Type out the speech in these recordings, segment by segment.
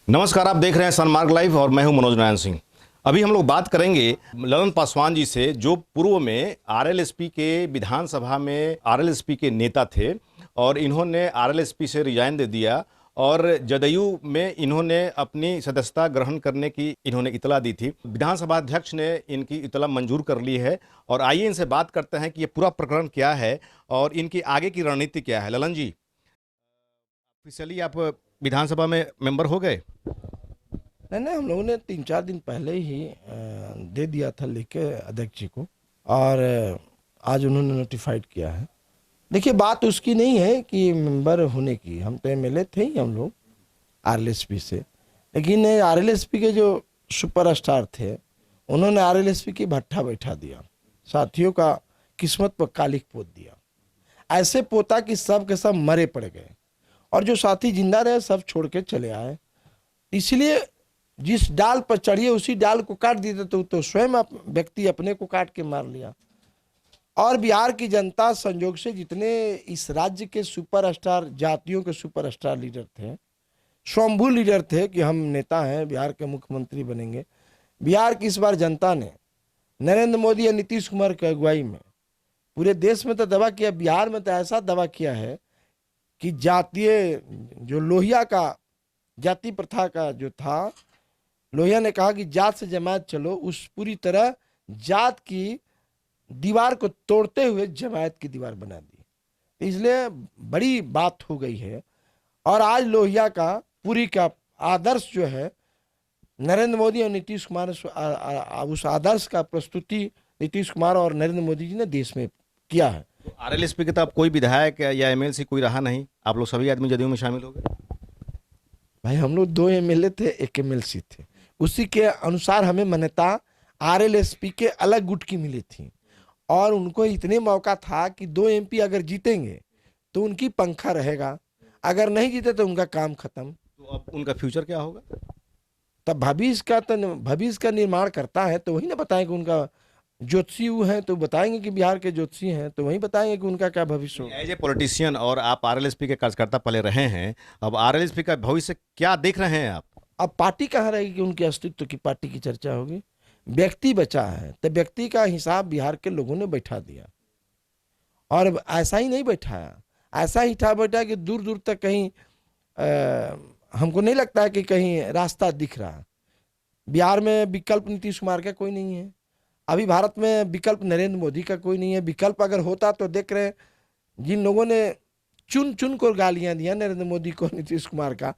नमस्कार, आप देख रहे हैं सनमार्ग लाइव और मैं हूं मनोज नारायण सिंह। अभी हम लोग बात करेंगे ललन पासवान जी से, जो पूर्व में आरएलएसपी के विधानसभा में आरएलएसपी के नेता थे और इन्होंने आरएलएसपी से रिजाइन दे दिया और जदयू में इन्होंने अपनी सदस्यता ग्रहण करने की इन्होंने इतला दी थी। विधानसभा अध्यक्ष ने इनकी इतला मंजूर कर ली है और आइए इनसे बात करते हैं कि ये पूरा प्रकरण क्या है और इनकी आगे की रणनीति क्या है। ललन जी, ऑफिशियली आप विधानसभा में मेंबर हो गए? नहीं, हम लोगों ने 3-4 दिन पहले ही दे दिया था लिख के अध्यक्ष जी को और आज उन्होंने नोटिफाइड किया है। देखिए, बात उसकी नहीं है कि मेंबर होने की, हम तो एमएलए थे ही हम लोग आरएलएसपी से, लेकिन आरएलएसपी के जो सुपरस्टार थे उन्होंने आरएलएसपी की भट्ठा बैठा दिया, साथियों का किस्मत पर कालिक पोत दिया। ऐसे पोता कि सब के सब मरे पड़ गए और जो साथी जिंदा रहे सब छोड़ के चले आए। इसलिए जिस डाल पर चढ़िए उसी डाल को काट दिए तो स्वयं व्यक्ति अपने को काट के मार लिया। और बिहार की जनता संयोग से जितने इस राज्य के सुपरस्टार, जातियों के सुपरस्टार लीडर थे, स्वयंभू लीडर थे कि हम नेता हैं, बिहार के मुख्यमंत्री बनेंगे, बिहार की इस बार जनता ने नरेंद्र मोदी या नीतीश कुमार की अगुवाई में पूरे देश में तो दवा किया, बिहार में तो ऐसा दवा किया है कि जातीय जो लोहिया का जाति प्रथा का जो था, लोहिया ने कहा कि जात से जमात चलो, उस पूरी तरह जात की दीवार को तोड़ते हुए जमात की दीवार बना दी। इसलिए बड़ी बात हो गई है और आज लोहिया का पूरी का आदर्श जो है नरेंद्र मोदी और नीतीश कुमार, उस आदर्श का प्रस्तुति नीतीश कुमार और नरेंद्र मोदी जी ने देश में किया है। आरएलएसपी के तो आप कोई विधायक या एमएलसी कोई रहा नहीं, आप लोग सभी आदमी जदयू में शामिल हो गए। भाई, हम लोग 2 एमएलए थे, 1 एमएलसी थे, उसी के अनुसार हमें मान्यता आरएलएसपी के अलग गुट की मिली थी और उनको इतने मौका था कि 2 एमपी अगर जीतेंगे तो उनकी पंखा रहेगा, अगर नहीं जीते तो उनका काम खत्म। तो अब उनका फ्यूचर क्या होगा? तब भविष्य का निर्माण करता है तो वही ना बताएंगे। उनका ज्योतिषी वो है तो बताएंगे कि बिहार के ज्योतिषी हैं, तो वही बताएंगे कि उनका क्या भविष्य होगा। एज ए पॉलिटिशियन और आप आरएलएसपी के कार्यकर्ता पहले रहे हैं, अब आरएलएसपी का भविष्य क्या देख रहे हैं आप? अब पार्टी कहाँ रहेगी कि उनके अस्तित्व की पार्टी की चर्चा होगी? व्यक्ति बचा है तो व्यक्ति का हिसाब बिहार के लोगों ने बैठा दिया और ऐसा ही नहीं बैठाया, ऐसा ही था बैठा कि दूर दूर तक कहीं हमको नहीं लगता है कि कहीं रास्ता दिख रहा। बिहार में विकल्प नीतीश कुमार का कोई नहीं है, अभी भारत में विकल्प नरेंद्र मोदी का कोई नहीं है। विकल्प अगर होता तो देख रहे जिन लोगों ने चुन चुन को गालियां दिया नरेंद्र मोदी को, नीतीश कुमार का,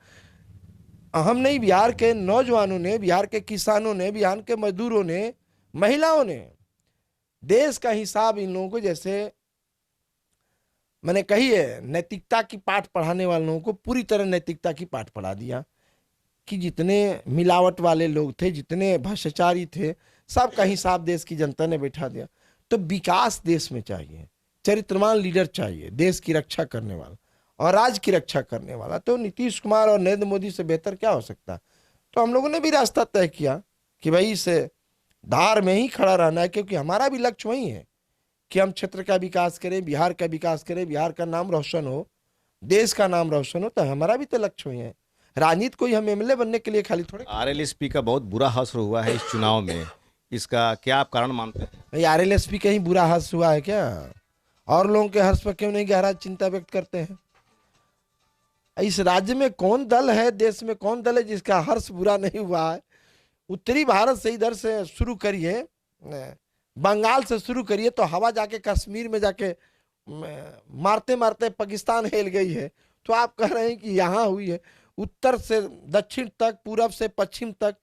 हम नहीं, बिहार के नौजवानों ने, बिहार के किसानों ने, बिहार के मजदूरों ने, महिलाओं ने देश का हिसाब इन लोगों को, जैसे मैंने कही है, नैतिकता की पाठ पढ़ाने वालों को पूरी तरह नैतिकता की पाठ पढ़ा दिया कि जितने मिलावट वाले लोग थे, जितने भ्रष्टाचारी थे, सबका हिसाब देश की जनता ने बैठा दिया। तो विकास देश में चाहिए, चरित्रवान लीडर चाहिए, देश की रक्षा करने वाला और राज्य की रक्षा करने वाला। तो नीतीश कुमार और नरेंद्र मोदी से बेहतर क्या हो सकता? तो हम लोगों ने भी रास्ता तय किया कि भाई इस धार में ही खड़ा रहना है, क्योंकि हमारा भी लक्ष्य वही है कि हम क्षेत्र का विकास करें, बिहार का विकास करें, बिहार का नाम रोशन हो, देश का नाम रोशन हो। तो हमारा भी तो लक्ष्य वही है। राजनीति कोई हम एमएलए बनने के लिए खाली थोड़े। आरएलएसपी का बहुत बुरा हश्र हुआ है इस चुनाव में, इसका क्या आप कारण मानते हैं? भाई, आरएलएसपी का ही बुरा हर्ष हुआ है क्या? और लोगों के हर्ष पर क्यों नहीं गहरा चिंता व्यक्त करते हैं? इस राज्य में कौन दल है, देश में कौन दल है जिसका हर्ष बुरा नहीं हुआ है? उत्तरी भारत से इधर से शुरू करिए, बंगाल से शुरू करिए तो हवा जाके कश्मीर में जाके मारते मारते पाकिस्तान हिल गई है। तो आप कह रहे हैं कि यहाँ हुई है? उत्तर से दक्षिण तक, पूरब से पश्चिम तक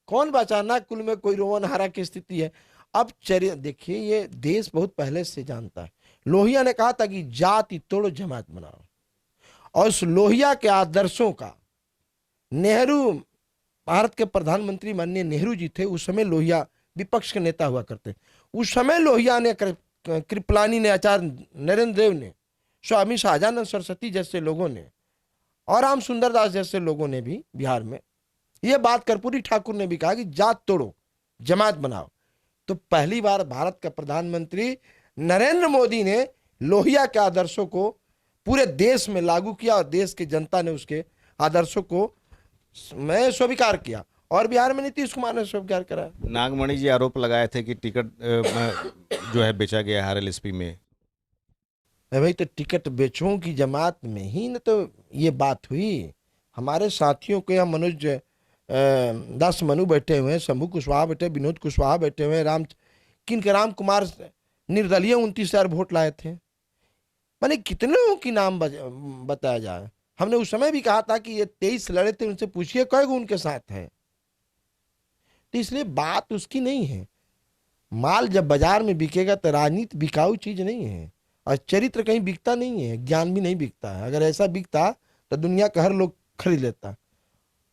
कौन बचाना, कुल में कोई रोवनहारा की स्थिति है। अब देखिए, ये देश बहुत पहले से जानता है। लोहिया ने कहा था कि जाति तोड़ो जमात बनाओ, और उस लोहिया के आदर्शों का नेहरू, भारत के प्रधानमंत्री माननीय नेहरू जी थे, उस समय लोहिया विपक्ष के नेता हुआ करते। उस समय लोहिया ने, कृपलानी ने, आचार्य नरेंद्र देव ने, स्वामी शाहजानंद सरस्वती जैसे लोगों ने और राम सुंदर दास जैसे लोगों ने भी बिहार में ये बात, कर्पूरी ठाकुर ने भी कहा कि जात तोड़ो जमात बनाओ। तो पहली बार भारत का प्रधानमंत्री नरेंद्र मोदी ने लोहिया के आदर्शों को पूरे देश में लागू किया और देश की जनता ने उसके आदर्शों को मैं स्वीकार किया और बिहार में नीतीश कुमार ने स्वीकार करा। नागमणि जी आरोप लगाए थे कि टिकट जो है बेचा गया है आरएलएसपी में। भाई तो टिकट बेचों की जमात में ही न तो ये बात हुई। हमारे साथियों के यहाँ मनोज दास मनु बैठे हुए हैं, शंभू कुशवाहा बैठे, विनोद कुशवाहा बैठे हुए हैं, राम कुमार निर्दलीय 29,000 वोट लाए थे। माने कितने लोगों की नाम बताया जाए। हमने उस समय भी कहा था कि ये 23 लड़े थे, उनसे पूछिए कई गो उनके साथ है। तो इसलिए बात उसकी नहीं है। माल जब बाजार में बिकेगा तो राजनीति बिकाऊ चीज नहीं है, और चरित्र कहीं बिकता नहीं है, ज्ञान भी नहीं बिकता है। अगर ऐसा बिकता तो दुनिया का हर लोग खरीद लेता।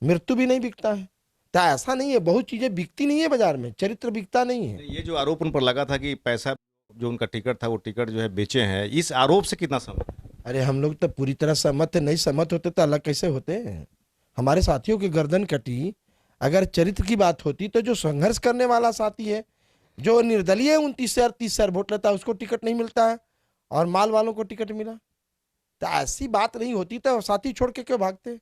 मृत्यु भी नहीं बिकता है, तो ऐसा नहीं है। बहुत चीजें बिकती नहीं है बाजार में, चरित्र बिकता नहीं है। ये जो आरोप उन पर लगा था कि पैसा जो उनका टिकट था वो टिकट जो है बेचे हैं, इस आरोप से कितना सहमत? अरे हम लोग तो पूरी तरह सहमत है। नहीं सहमत होते तो अलग कैसे होते हैं। हमारे साथियों की गर्दन कटी। अगर चरित्र की बात होती तो जो संघर्ष करने वाला साथी है, जो निर्दलीय 29,000 30,000 वोट लेता है, उसको टिकट नहीं मिलता है और माल वालों को टिकट मिला, तो ऐसी बात नहीं होती तो साथी छोड़ के क्यों भागते।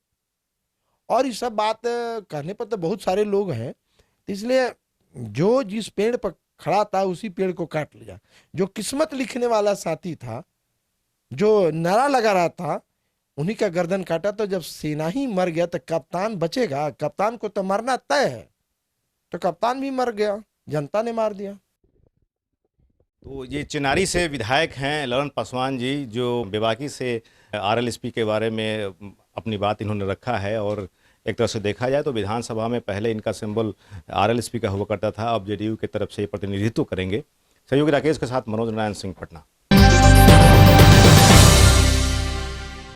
और ये सब बात कहने पर तो बहुत सारे लोग हैं, तो इसलिए जो जिस पेड़ पर खड़ा था उसी पेड़ को काट लिया। जो किस्मत लिखने वाला साथी था, जो नारा लगा रहा था, उन्हीं का गर्दन काटा। तो जब सेना ही मर गया तो कप्तान बचेगा? कप्तान को तो मरना तय है, तो कप्तान भी मर गया, जनता ने मार दिया। तो ये चिनारी से विधायक हैं ललन पासवान जी, जो बेबाकी से आरएलएसपी के बारे में अपनी बात इन्होंने रखा है। और एक तरह से देखा जाए तो विधानसभा में पहले इनका सिंबल आरएलएसपी का हुआ करता था, अब जेडीयू की तरफ से ये प्रतिनिधित्व करेंगे। सहयोगी राकेश के साथ मनोज नारायण सिंह, पटना।